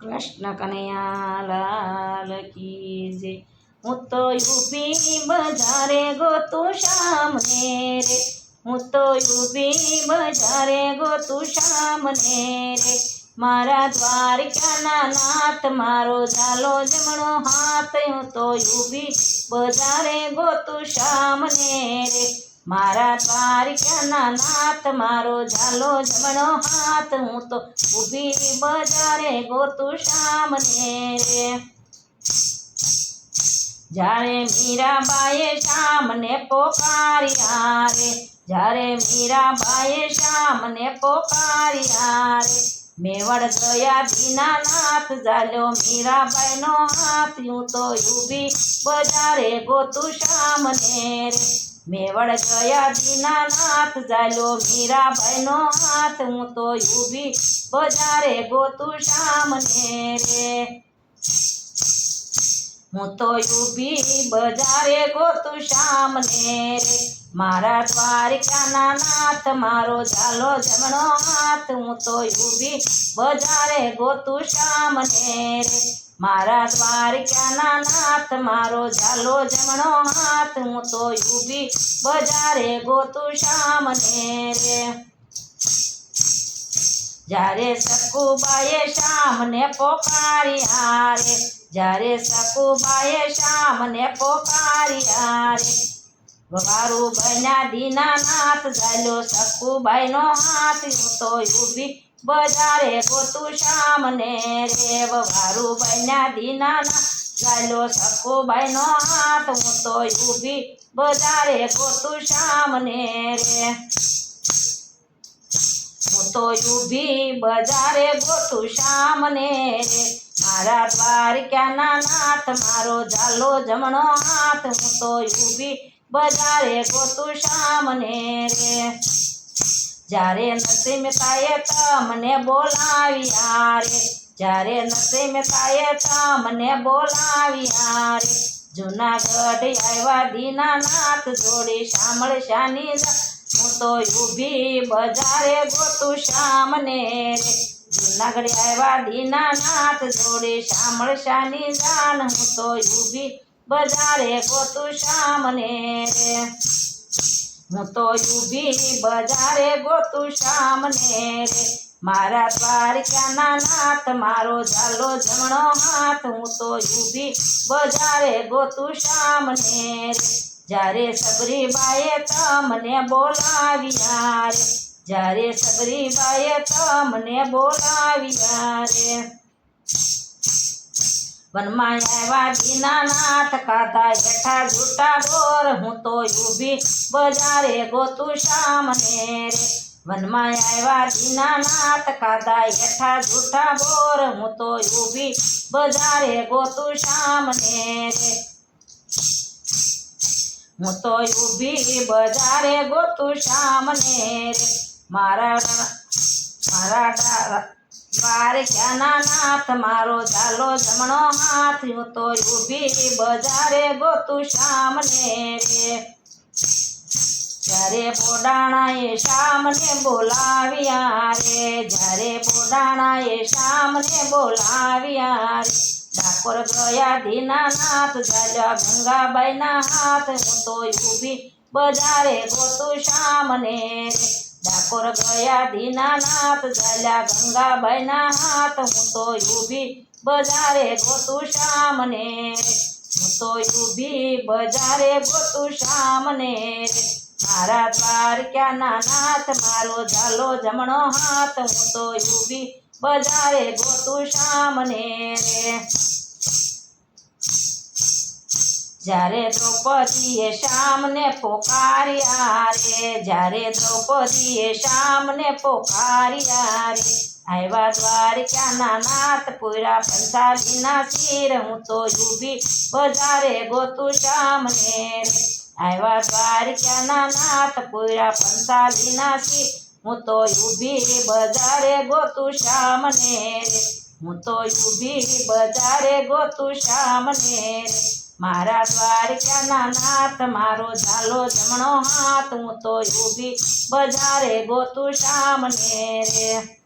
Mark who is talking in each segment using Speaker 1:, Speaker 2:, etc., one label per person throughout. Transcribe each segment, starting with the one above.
Speaker 1: કૃષ્ણ કનૈયા લાલ કી જય। હું તો યુપી બજારે ગોતું શામને રે, હું તો યુપી બજારે ગોતું શામને રે। મારા દ્વારકાના નાથ મારો ઝાલો જમણો હાથ, હું તો યુપી બજારે ગોતું શામને રે। મારા દ્વારકાના નાથ મારો ઝાલો જમણો હાથ, હું તો ઊભી બજારે ગોતું શામને રે। જ્યારે મીરાબાઈએ શામને પોકાર્યા રે, જ્યારે મીરાબાઈએ શામને પોકાર્યા રે। મેવાડ ગયા દીનાનાથ ઝાલ્યો મીરાબાઈનો હાથ, હું તો ઊભી બજારે ગોતું શામને રે। મેવાડ ગયા દીનાનાથ ઝાલ્યો મીરાબાઈનો હાથ, હું તો ઊભી બજારે ગોતું શામને રે। હું તો ઊભી બજારે ગોતું શામને રે। મારા દ્વારકાના નાથ મારો ઝાલો જમણો હાથ, હું તો ઊભી બજારે ગોતું શામને રે। મારા દ્વારકાના નાથ મારો ઝાલો જમણો હાથ, હું તો ઊભી બજારે ગોતું શામને રે। જ્યારે સકુબાઈએ શામને પોકાર્યા રે, જ્યારે સકુબાઈએ શામને પોકાર્યા રે। વવારુબાઈના દીનાનાથ ઝાલ્યો સકુબાઈનો હાથ, હું તો ઊભી બજારે ગોતું શામને રે। વવારુબાઈના દીનાનાથ ઝાલ્યો સકુબાઈનો હાથ, હું તો ઊભી બજારે ગોતું શામને રે। હું તો ઊભી બજારે ગોતું શામને રે। મારા દ્વારકાના નાથ મારો ઝાલો જમણો હાથ, હું તો ઊભી બજારે ગોતું શામને રે। જ્યારે નરસિંહતાએ તમને બોલાવ્યા રે, જ્યારે નરસિંહતાએ તમને બોલાવ્યા રે। જુનાગઢ આવ્યા દીનાનાથ જોડી શામળશાની, હું તો ઊભી બજારે ગોતું શામને રે। જુનાગઢ આવ્યા દીનાનાથ જોડે શામળશાની જાન, હું તો ઊભી બજારે ગોતું શામને રે। હું તો ઊભી બજારે ગોતું શામને રે। મારા દ્વારકાના નાથ મારો ઝાલો જમણો હાથ, હું તો ઊભી બજારે ગોતું શામને રે। જ્યારે સબરીબાઈએ તમને બોલાવ્યા રે, જ્યારે સબરીબાઈએ તમને બોલાવ્યા રે। વનમાં આવ્યા દીનાનાથ ખાધા હેઠા જૂઠા બોર, હું તો ઊભી બજારે ગોતું શામને રે। વનમાં આવ્યા દીનાનાથ ખાધા હેઠા જૂઠા બોર, હું તો ઊભી બજારે ગોતું શામને રે। હું તો ઊભી બજારે ગોતું શામને રે। મારા દ્વારકાના નાથ મારો ઝાલો જમણો હાથ, હું તો ઊભી બજારે ગોતું શામને રે। જ્યારે બોડાણાએ શામને બોલાવ્યા રે, જ્યારે બોડાણાએ શામને બોલાવ્યા રે। ડાકોર ગયા દીનાનાથ ઝાલ્યા ગંગાબાઈના હાથ, હું તો ઊભી બજારે ગોતું શામને રે। ડાકોર ગયા દીનાનાથ ઝાલ્યા ગંગાબાઈના હાથ, હું તો ઊભી બજારે ગોતું શામને રે। હું તો ઊભી બજારે ગોતું શામને રે। મારા દ્વારકાના નાથ મારો ઝાલો જમણો હાથ, હું તો ઊભી બજારે ગોતું શામને રે। જ્યારે દ્રૌપદીએ શામને પોકાર્યા રે, જ્યારે દ્રૌપદીએ શામને પોકાર્યા રે। આવ્યા દ્વારકાના નાથ પૂરા પંચાલીના શિર, હું તો ઊભી બજારે ગોતું શામને રે। આવ્યા દ્વારકાના નાથ પૂરા પંચાલીના શિર, હું તો ઊભી બજારે ગોતું શામને રે। હું તો ઊભી બજારે ગોતું શામને રે। મારા દ્વારકાના નાથ મારો ઝાલો જમણો હાથ, હું તો ઊભી બજારે ગોતું શામને રે।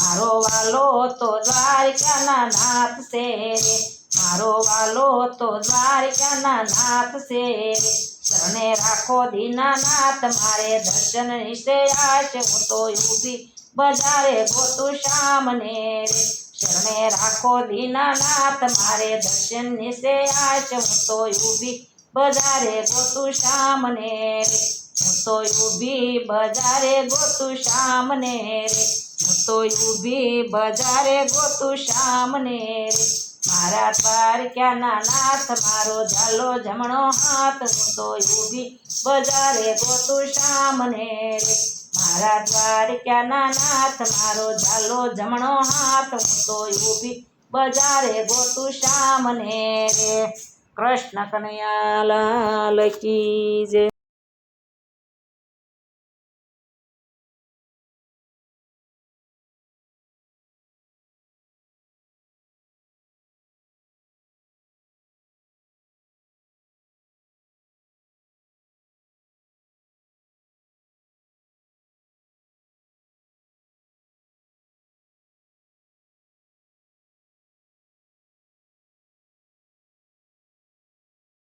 Speaker 1: મારો વાલો તો દ્વારકાના નાથ છે રે, મારો વાલો તો દ્વારકાના નાથ છે રે, શરણે રાખો દીનાનાથ મારે દર્શન નિશે આશ, હું તો ઊભી બજારે ગોતું શામને રે, શરણે રાખો દીનાનાથ મારે દર્શન નિશે આશ, હું તો ઊભી બજારે ગોતું શામને રે, હું તો ઊભી બજારે ગોતું શામને રે, હું તો ઊભી બજારે ગોતું શામને રે, મારા દ્વારકાના નાથ મારો ઝાલો જમણો હાથ, હું તો ઊભી બજારે ગોતું શામને રે, મારા દ્વારકાના નાથ મારો ઝાલો જમણો હાથ, હું તો ઊભી બજારે ગોતું શામને રે. કૃષ્ણ કનૈયા લાલ કી જય.